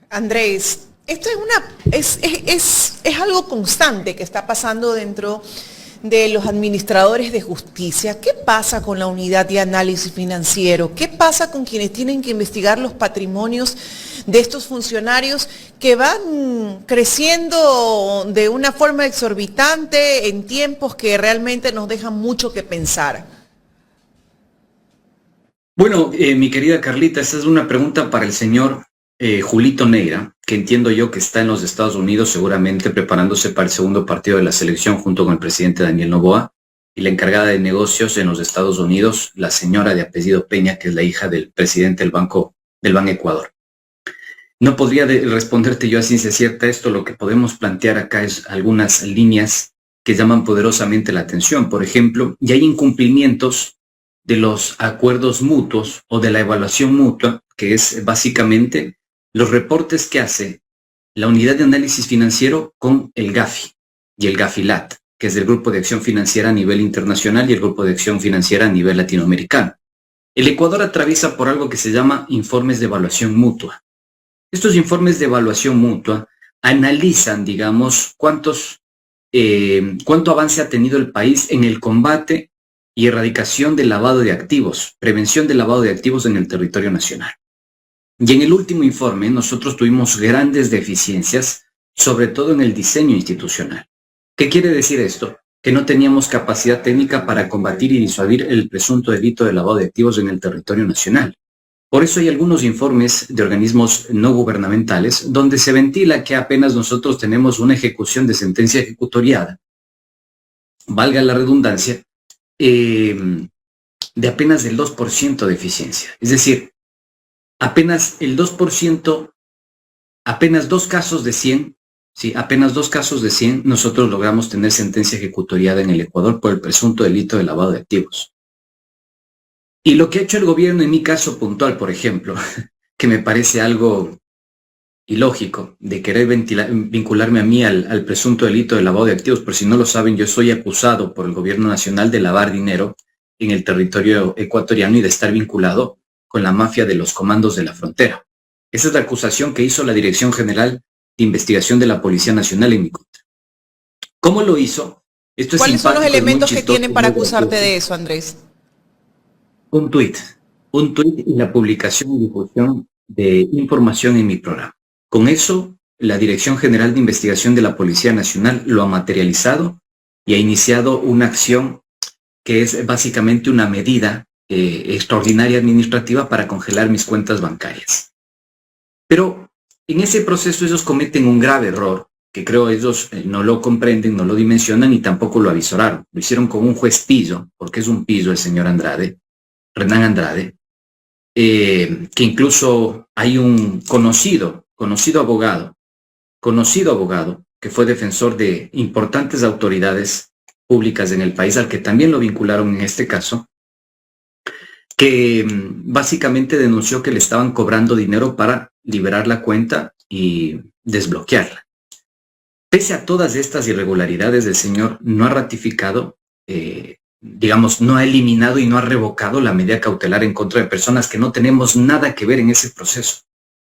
Andrés, esto es algo constante que está pasando dentro de los administradores de justicia. ¿Qué pasa con la unidad de análisis financiero? ¿Qué pasa con quienes tienen que investigar los patrimonios de estos funcionarios que van creciendo de una forma exorbitante en tiempos que realmente nos dejan mucho que pensar? Bueno, mi querida Carlita, esta es una pregunta para el señor Julito Neira, que entiendo yo que está en los Estados Unidos seguramente preparándose para el segundo partido de la selección junto con el presidente Daniel Noboa y la encargada de negocios en los Estados Unidos, la señora de apellido Peña, que es la hija del presidente del Banco Ecuador. No podría responderte yo a ciencia cierta esto. Lo que podemos plantear acá es algunas líneas que llaman poderosamente la atención. Por ejemplo, ya hay incumplimientos de los acuerdos mutuos o de la evaluación mutua, que es básicamente los reportes que hace la unidad de análisis financiero con el GAFI y el GAFILAT, que es el Grupo de Acción Financiera a nivel internacional y el Grupo de Acción Financiera a nivel latinoamericano. El Ecuador atraviesa por algo que se llama informes de evaluación mutua. Estos informes de evaluación mutua analizan, digamos, cuánto avance ha tenido el país en el combate y erradicación del lavado de activos, prevención del lavado de activos en el territorio nacional. Y en el último informe nosotros tuvimos grandes deficiencias, sobre todo en el diseño institucional. ¿Qué quiere decir esto? Que no teníamos capacidad técnica para combatir y disuadir el presunto delito de lavado de activos en el territorio nacional. Por eso hay algunos informes de organismos no gubernamentales donde se ventila que apenas nosotros tenemos una ejecución de sentencia ejecutoriada, valga la redundancia, de apenas del 2% de eficiencia. Es decir, apenas el 2%, apenas 2 casos de 100, sí, apenas 2 casos de 100, nosotros logramos tener sentencia ejecutoriada en el Ecuador por el presunto delito de lavado de activos. Y lo que ha hecho el gobierno en mi caso puntual, por ejemplo, que me parece algo ilógico de querer vincularme a mí al presunto delito de lavado de activos, por si no lo saben, yo soy acusado por el gobierno nacional de lavar dinero en el territorio ecuatoriano y de estar vinculado con la mafia de los comandos de la frontera. Esa es la acusación que hizo la Dirección General de Investigación de la Policía Nacional en mi contra. ¿Cómo lo hizo? Esto es ¿Cuáles son los simpático y muy elementos que chistoso tienen y para muy acusarte gracioso. de eso, Andrés? Un tuit y la publicación y difusión de información en mi programa. Con eso, la Dirección General de Investigación de la Policía Nacional lo ha materializado y ha iniciado una acción que es básicamente una medida extraordinaria administrativa para congelar mis cuentas bancarias. Pero en ese proceso ellos cometen un grave error, que creo ellos no lo comprenden, no lo dimensionan y tampoco lo avisoraron. Lo hicieron con un juez pillo, porque es un pillo el señor Andrade, Renan Andrade, que incluso hay un conocido abogado, que fue defensor de importantes autoridades públicas en el país, al que también lo vincularon en este caso, que básicamente denunció que le estaban cobrando dinero para liberar la cuenta y desbloquearla. Pese a todas estas irregularidades, el señor no ha ratificado, digamos, no ha eliminado y no ha revocado la medida cautelar en contra de personas que no tenemos nada que ver en ese proceso.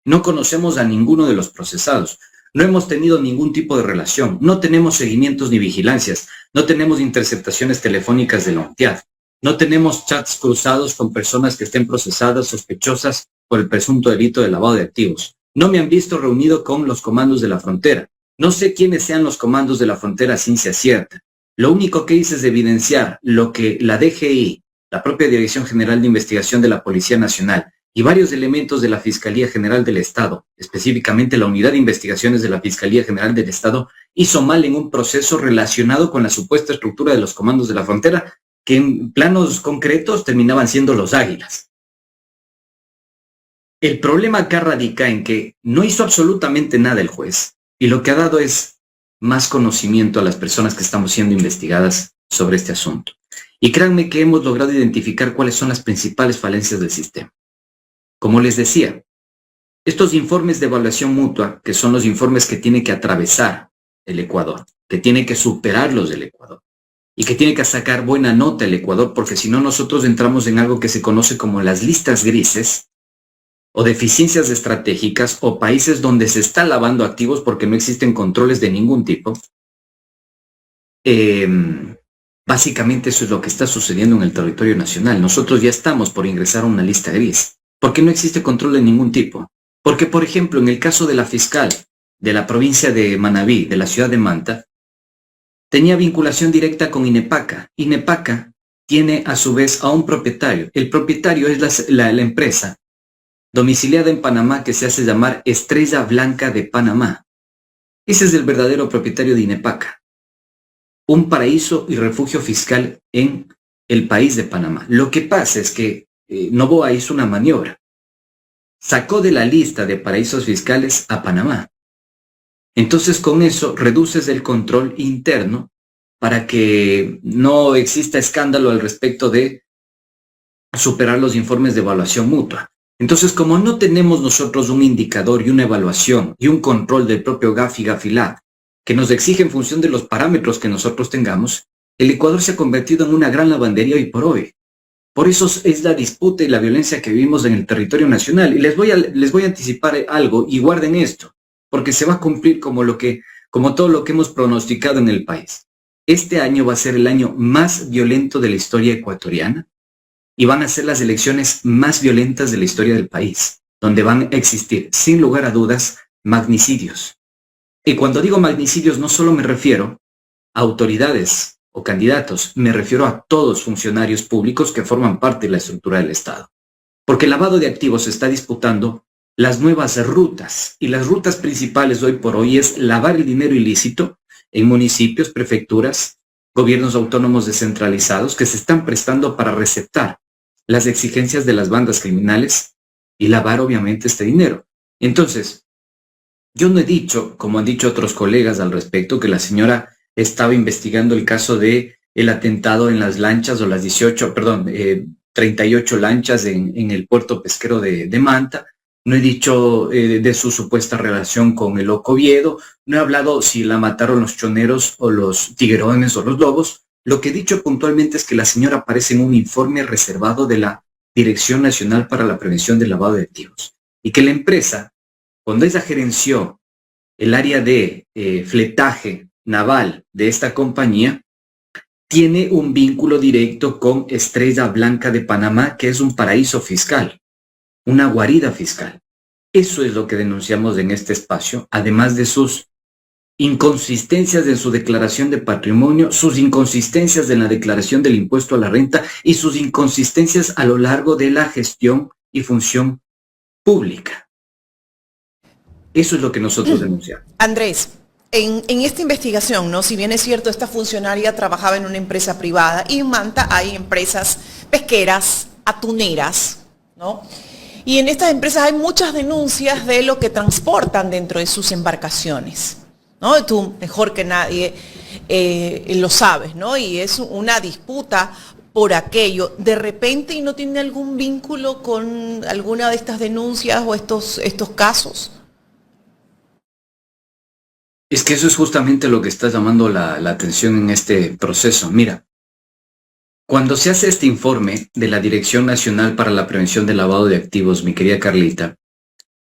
No conocemos a ninguno de los procesados. No hemos tenido ningún tipo de relación. No tenemos seguimientos ni vigilancias. No tenemos interceptaciones telefónicas de la ONTIAD. No tenemos chats cruzados con personas que estén procesadas, sospechosas por el presunto delito de lavado de activos. No me han visto reunido con los comandos de la frontera. No sé quiénes sean los comandos de la frontera a ciencia cierta. Lo único que hice es evidenciar lo que la DGI, la propia Dirección General de Investigación de la Policía Nacional y varios elementos de la Fiscalía General del Estado, específicamente la Unidad de Investigaciones de la Fiscalía General del Estado, hizo mal en un proceso relacionado con la supuesta estructura de los comandos de la frontera, que en planos concretos terminaban siendo los águilas. El problema acá radica en que no hizo absolutamente nada el juez, y lo que ha dado es más conocimiento a las personas que estamos siendo investigadas sobre este asunto. Y créanme que hemos logrado identificar cuáles son las principales falencias del sistema. Como les decía, estos informes de evaluación mutua, que son los informes que tiene que atravesar el Ecuador, que tiene que superarlos del Ecuador, y que tiene que sacar buena nota el Ecuador, porque si no nosotros entramos en algo que se conoce como las listas grises, o deficiencias estratégicas o países donde se está lavando activos porque no existen controles de ningún tipo. Básicamente eso es lo que está sucediendo en el territorio nacional. Nosotros ya estamos por ingresar a una lista gris, porque no existe control de ningún tipo. Porque, por ejemplo, en el caso de la fiscal de la provincia de Manabí, de la ciudad de Manta, tenía vinculación directa con Inepaca. Inepaca tiene a su vez a un propietario. El propietario es la empresa domiciliada en Panamá que se hace llamar Estrella Blanca de Panamá. Ese es el verdadero propietario de Inepaca. Un paraíso y refugio fiscal en el país de Panamá. Lo que pasa es que Noboa hizo una maniobra. Sacó de la lista de paraísos fiscales a Panamá. Entonces con eso reduces el control interno para que no exista escándalo al respecto de superar los informes de evaluación mutua. Entonces, como no tenemos nosotros un indicador y una evaluación y un control del propio GAF y GAFILAT que nos exige en función de los parámetros que nosotros tengamos, el Ecuador se ha convertido en una gran lavandería hoy por hoy. Por eso es la disputa y la violencia que vivimos en el territorio nacional. Y les voy a anticipar algo, y guarden esto, porque se va a cumplir como todo lo que hemos pronosticado en el país. Este año va a ser el año más violento de la historia ecuatoriana y van a ser las elecciones más violentas de la historia del país, donde van a existir, sin lugar a dudas, magnicidios. Y cuando digo magnicidios no solo me refiero a autoridades o candidatos, me refiero a todos funcionarios públicos que forman parte de la estructura del Estado. Porque el lavado de activos está disputando las nuevas rutas, y las rutas principales hoy por hoy es lavar el dinero ilícito en municipios, prefecturas, gobiernos autónomos descentralizados que se están prestando para receptar las exigencias de las bandas criminales y lavar obviamente este dinero. Entonces, yo no he dicho, como han dicho otros colegas al respecto, que la señora estaba investigando el caso de el atentado en las lanchas o las 38 lanchas en el puerto pesquero de Manta. No he dicho de su supuesta relación con el Loco Oviedo. No he hablado si la mataron los choneros o los tiguerones o los lobos. Lo que he dicho puntualmente es que la señora aparece en un informe reservado de la Dirección Nacional para la Prevención del Lavado de Activos. Y que la empresa, cuando ella gerenció el área de fletaje naval de esta compañía, tiene un vínculo directo con Estrella Blanca de Panamá, que es un paraíso fiscal, una guarida fiscal. Eso es lo que denunciamos en este espacio, además de sus inconsistencias en su declaración de patrimonio, sus inconsistencias en la declaración del impuesto a la renta y sus inconsistencias a lo largo de la gestión y función pública. Eso es lo que nosotros denunciamos. Andrés, en esta investigación, ¿no? Si bien es cierto, esta funcionaria trabajaba en una empresa privada y en Manta hay empresas pesqueras, atuneras, ¿no? Y en estas empresas hay muchas denuncias de lo que transportan dentro de sus embarcaciones, ¿no? Tú mejor que nadie lo sabes, ¿no? Y es una disputa por aquello. De repente, ¿y no tiene algún vínculo con alguna de estas denuncias o estos casos? Es que eso es justamente lo que está llamando la atención en este proceso. Mira, cuando se hace este informe de la Dirección Nacional para la Prevención del Lavado de Activos, mi querida Carlita,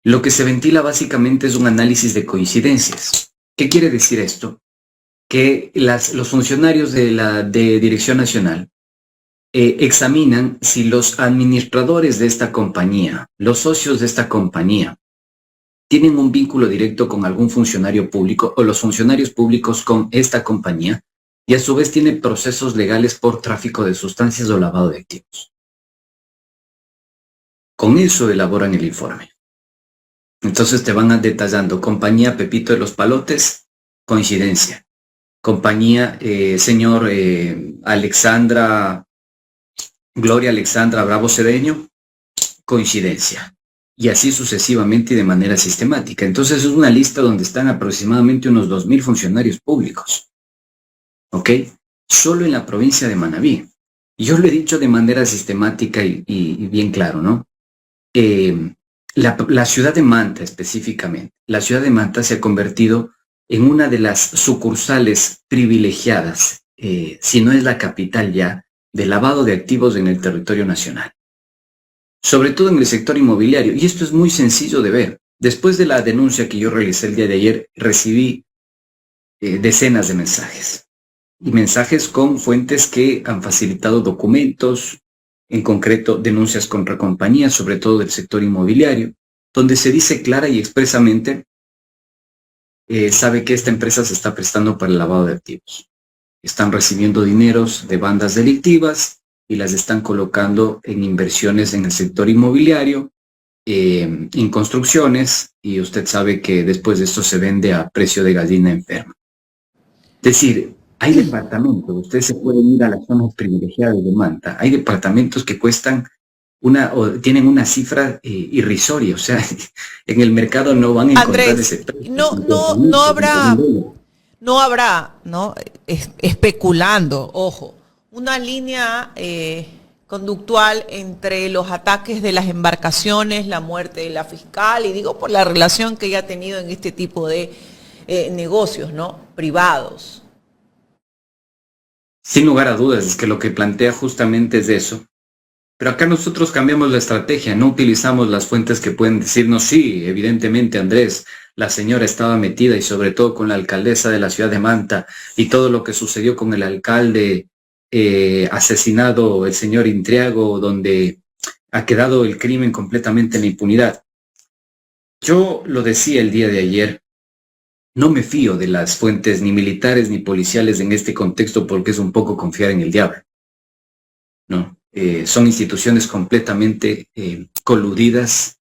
lo que se ventila básicamente es un análisis de coincidencias. ¿Qué quiere decir esto? Que los funcionarios de Dirección Nacional examinan si los administradores de esta compañía, los socios de esta compañía, tienen un vínculo directo con algún funcionario público o los funcionarios públicos con esta compañía, y a su vez tiene procesos legales por tráfico de sustancias o lavado de activos. Con eso elaboran el informe. Entonces te van detallando: compañía Pepito de los Palotes, coincidencia. Compañía señor Gloria Alexandra Bravo Cedeño, coincidencia. Y así sucesivamente y de manera sistemática. Entonces es una lista donde están aproximadamente unos 2,000 funcionarios públicos. ¿Ok? Solo en la provincia de Manabí. Y yo lo he dicho de manera sistemática y bien claro, ¿no? La ciudad de Manta específicamente, la ciudad de Manta se ha convertido en una de las sucursales privilegiadas, si no es la capital ya, de lavado de activos en el territorio nacional. sobre todo en el sector inmobiliario. Y esto es muy sencillo de ver. Después de la denuncia que yo realicé el día de ayer, recibí decenas de mensajes. Y mensajes con fuentes que han facilitado documentos, en concreto denuncias contra compañías, sobre todo del sector inmobiliario, donde se dice clara y expresamente, sabe que esta empresa se está prestando para el lavado de activos. Están recibiendo dineros de bandas delictivas y las están colocando en inversiones en el sector inmobiliario, en construcciones, y usted sabe que después de esto se vende a precio de gallina enferma. Es decir, hay departamentos, ustedes se pueden ir a las zonas privilegiadas de Manta, hay departamentos que cuestan o tienen una cifra irrisoria, o sea, en el mercado no van a encontrar Andrés, ese precio. no habrá, ¿no? Especulando, ojo, una línea conductual entre los ataques de las embarcaciones, la muerte de la fiscal, y digo por la relación que ella ha tenido en este tipo de negocios, ¿no? Privados. Sin lugar a dudas, es que lo que plantea justamente es eso. Pero acá nosotros cambiamos la estrategia, no utilizamos las fuentes que pueden decirnos, sí, evidentemente Andrés, la señora estaba metida y sobre todo con la alcaldesa de la ciudad de Manta y todo lo que sucedió con el alcalde asesinado, el señor Intriago, donde ha quedado el crimen completamente en la impunidad. Yo lo decía el día de ayer, no me fío de las fuentes ni militares ni policiales en este contexto porque es un poco confiar en el diablo, ¿no? Son instituciones completamente coludidas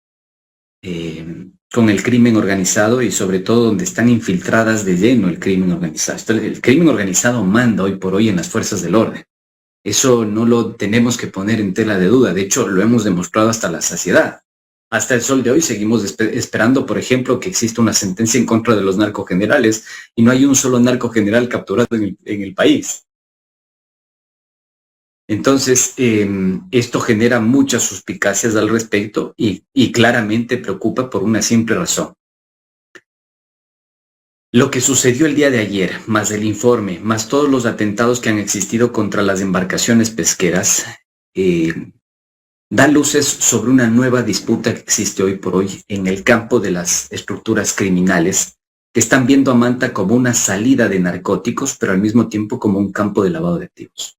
con el crimen organizado y sobre todo donde están infiltradas de lleno el crimen organizado. El crimen organizado manda hoy por hoy en las fuerzas del orden. Eso no lo tenemos que poner en tela de duda. De hecho, lo hemos demostrado hasta la saciedad. Hasta el sol de hoy seguimos esperando, por ejemplo, que exista una sentencia en contra de los narcogenerales y no hay un solo narcogeneral capturado en el país. Entonces, esto genera muchas suspicacias al respecto y claramente preocupa por una simple razón. Lo que sucedió el día de ayer, más el informe, más todos los atentados que han existido contra las embarcaciones pesqueras, da luces sobre una nueva disputa que existe hoy por hoy en el campo de las estructuras criminales que están viendo a Manta como una salida de narcóticos, pero al mismo tiempo como un campo de lavado de activos.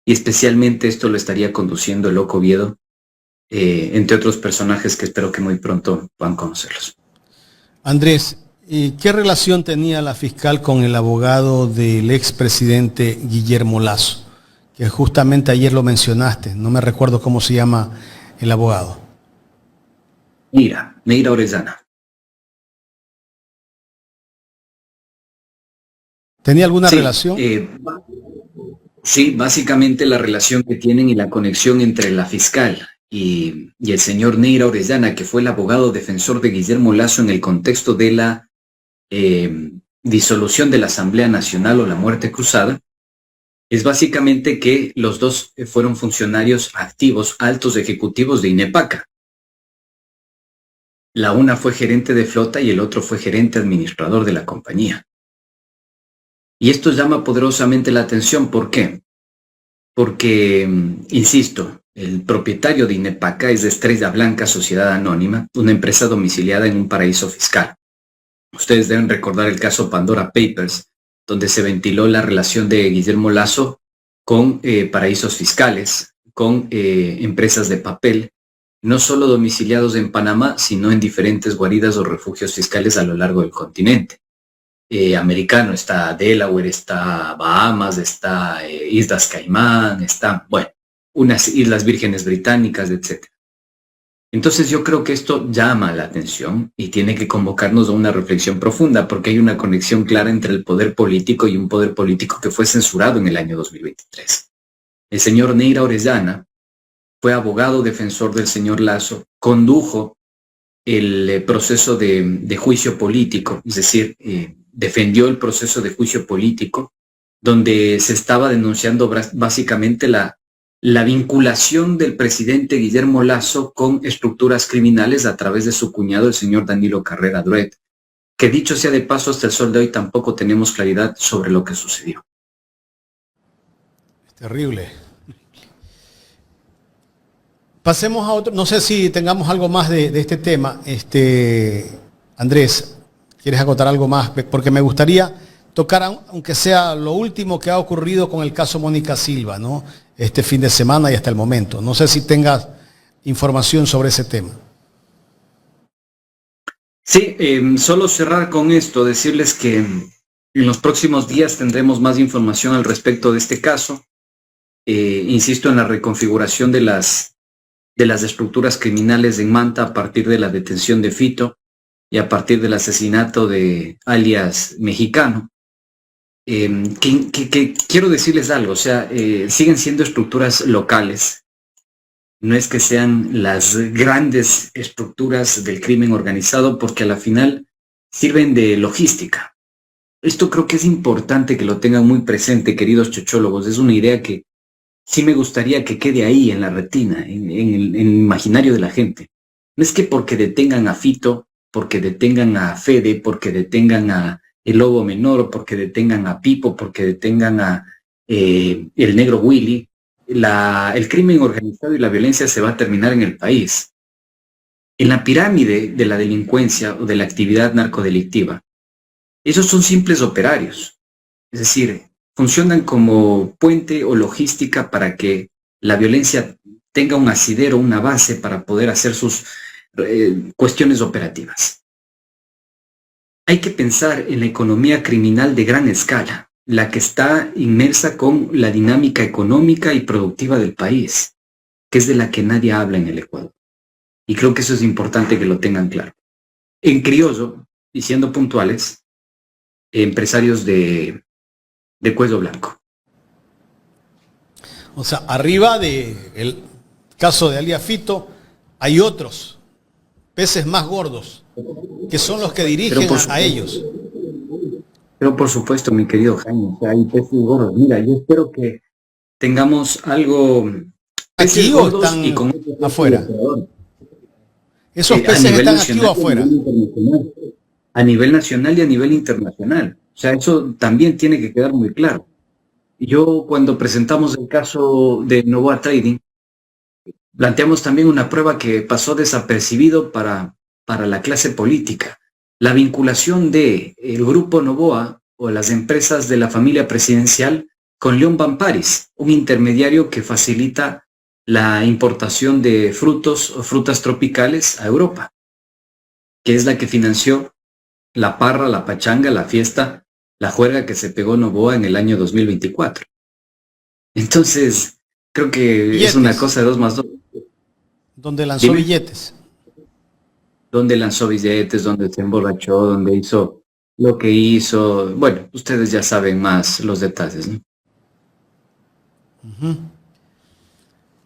Y especialmente esto lo estaría conduciendo el Loco Oviedo, entre otros personajes que espero que muy pronto puedan conocerlos. Andrés, ¿qué relación tenía la fiscal con el abogado del expresidente Guillermo Lasso? Que justamente ayer lo mencionaste, no me recuerdo cómo se llama el abogado. Neira Orellana. ¿Tenía alguna relación? Sí, básicamente la relación que tienen y la conexión entre la fiscal y el señor Neira Orellana, que fue el abogado defensor de Guillermo Lasso en el contexto de la disolución de la Asamblea Nacional o la muerte cruzada, es básicamente que los dos fueron funcionarios activos, altos ejecutivos de INEPACA. La una fue gerente de flota y el otro fue gerente administrador de la compañía. Y esto llama poderosamente la atención. ¿Por qué? Porque, insisto, el propietario de INEPACA es de Estrella Blanca Sociedad Anónima, una empresa domiciliada en un paraíso fiscal. Ustedes deben recordar el caso Pandora Papers, donde se ventiló la relación de Guillermo Lasso con paraísos fiscales, con empresas de papel, no solo domiciliados en Panamá, sino en diferentes guaridas o refugios fiscales a lo largo del continente americano. Está Delaware, está Bahamas, está Islas Caimán, está, bueno, unas Islas Vírgenes Británicas, etc. Entonces yo creo que esto llama la atención y tiene que convocarnos a una reflexión profunda, porque hay una conexión clara entre el poder político y un poder político que fue censurado en el año 2023. El señor Neira Orellana fue abogado defensor del señor Lasso, condujo el proceso de juicio político, es decir, defendió el proceso de juicio político, donde se estaba denunciando básicamente la vinculación del presidente Guillermo Lasso con estructuras criminales a través de su cuñado, el señor Danilo Carrera Dredd, que dicho sea de paso, hasta el sol de hoy tampoco tenemos claridad sobre lo que sucedió. Es terrible. Pasemos a otro, no sé si tengamos algo más de este tema. Andrés, ¿quieres acotar algo más? Porque me gustaría tocar, aunque sea lo último que ha ocurrido con el caso Mónica Silva, ¿no? Este fin de semana y hasta el momento. No sé si tengas información sobre ese tema. Sí, solo cerrar con esto, decirles que en los próximos días tendremos más información al respecto de este caso. Insisto en la reconfiguración de las estructuras criminales en Manta a partir de la detención de Fito y a partir del asesinato de alias Mexicano. Que quiero decirles algo, o sea, siguen siendo estructuras locales. No es que sean las grandes estructuras del crimen organizado, porque a la final sirven de logística. Esto creo que es importante que lo tengan muy presente, queridos chochólogos. Es una idea que sí me gustaría que quede ahí en la retina, en el imaginario de la gente. No es que porque detengan a Fito, porque detengan a Fede, porque detengan a el Lobo Menor, porque detengan a Pipo, porque detengan a el Negro Willy, el crimen organizado y la violencia se va a terminar en el país. En la pirámide de la delincuencia o de la actividad narcodelictiva, esos son simples operarios. Es decir, funcionan como puente o logística para que la violencia tenga un asidero, una base para poder hacer sus cuestiones operativas. Hay que pensar en la economía criminal de gran escala, la que está inmersa con la dinámica económica y productiva del país, que es de la que nadie habla en el Ecuador. Y creo que eso es importante que lo tengan claro. En criollo, y siendo puntuales, empresarios de cuello blanco. O sea, arriba del caso de alias Fito, hay otros peces más gordos, que son los que dirigen a ellos. Pero por supuesto, mi querido Jaime, o sea, hay peces gordos. Mira, yo espero que tengamos algo... ¿Aquí o están y con afuera? Esos peces están aquí o afuera. A nivel nacional y a nivel internacional. O sea, eso también tiene que quedar muy claro. Yo, cuando presentamos el caso de Novoa Trading, planteamos también una prueba que pasó desapercibido para la clase política. La vinculación del grupo Novoa o las empresas de la familia presidencial con León Bamparis, un intermediario que facilita la importación de frutos o frutas tropicales a Europa, que es la que financió la parra, la pachanga, la fiesta, la juerga que se pegó Novoa en el año 2024. Entonces, creo que billetes. Es una cosa de 2 más 2. Donde lanzó billetes. Donde lanzó billetes, donde se emborrachó, donde hizo lo que hizo. Bueno, ustedes ya saben más los detalles, ¿no?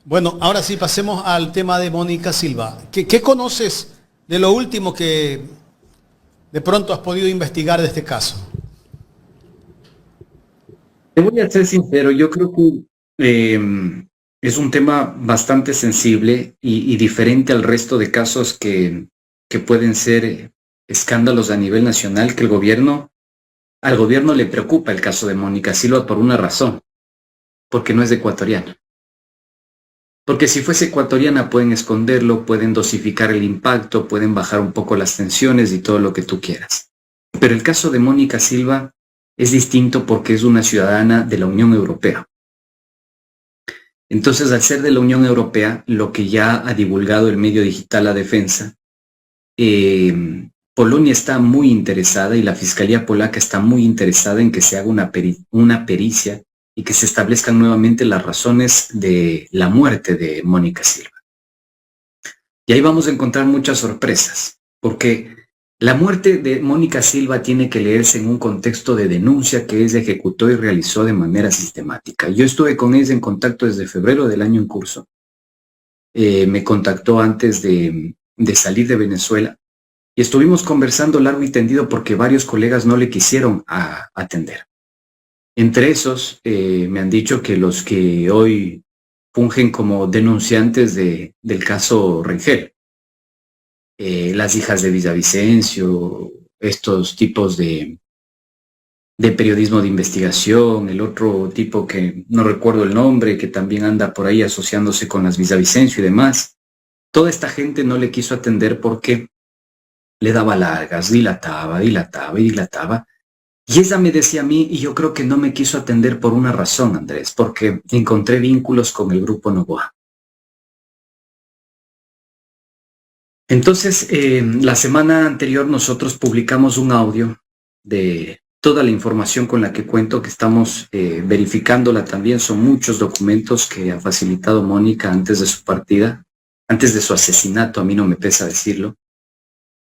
Bueno, ahora sí pasemos al tema de Mónica Silva. ¿Qué conoces de lo último que de pronto has podido investigar de este caso? Te voy a ser sincero, yo creo que es un tema bastante sensible y diferente al resto de casos que pueden ser escándalos a nivel nacional, que al gobierno le preocupa el caso de Mónica Silva por una razón, porque no es ecuatoriana. Porque si fuese ecuatoriana pueden esconderlo, pueden dosificar el impacto, pueden bajar un poco las tensiones y todo lo que tú quieras. Pero el caso de Mónica Silva es distinto porque es una ciudadana de la Unión Europea. Entonces, al ser de la Unión Europea, lo que ya ha divulgado el medio digital La Defensa, Polonia está muy interesada y la Fiscalía polaca está muy interesada en que se haga una pericia y que se establezcan nuevamente las razones de la muerte de Mónica Silva. Y ahí vamos a encontrar muchas sorpresas, porque la muerte de Mónica Silva tiene que leerse en un contexto de denuncia que ella ejecutó y realizó de manera sistemática. Yo estuve con ella en contacto desde febrero del año en curso. Me contactó antes de salir de Venezuela y estuvimos conversando largo y tendido porque varios colegas no le quisieron atender. Entre esos, me han dicho que los que hoy fungen como denunciantes del caso Rengel, las hijas de Villavicencio, estos tipos de de periodismo de investigación, el otro tipo que no recuerdo el nombre, que también anda por ahí asociándose con las Villavicencio y demás. Toda esta gente no le quiso atender porque le daba largas, dilataba y dilataba. Y ella me decía a mí, y yo creo que no me quiso atender por una razón, Andrés, porque encontré vínculos con el Grupo Noboa. Entonces, la semana anterior nosotros publicamos un audio de toda la información con la que cuento, que estamos verificándola también. Son muchos documentos que ha facilitado Mónica antes de su partida, antes de su asesinato, a mí no me pesa decirlo.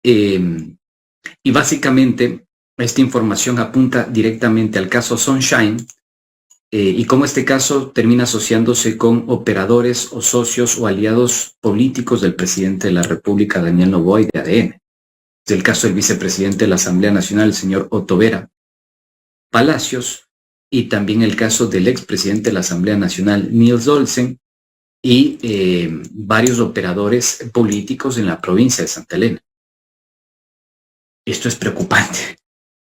Y básicamente esta información apunta directamente al caso Sunshine y cómo este caso termina asociándose con operadores o socios o aliados políticos del presidente de la República, Daniel Noboa, y de ADN. Es el caso del vicepresidente de la Asamblea Nacional, el señor Otto Vera Palacios, y también el caso del expresidente de la Asamblea Nacional, Niels Olsen, y varios operadores políticos en la provincia de Santa Elena. Esto es preocupante.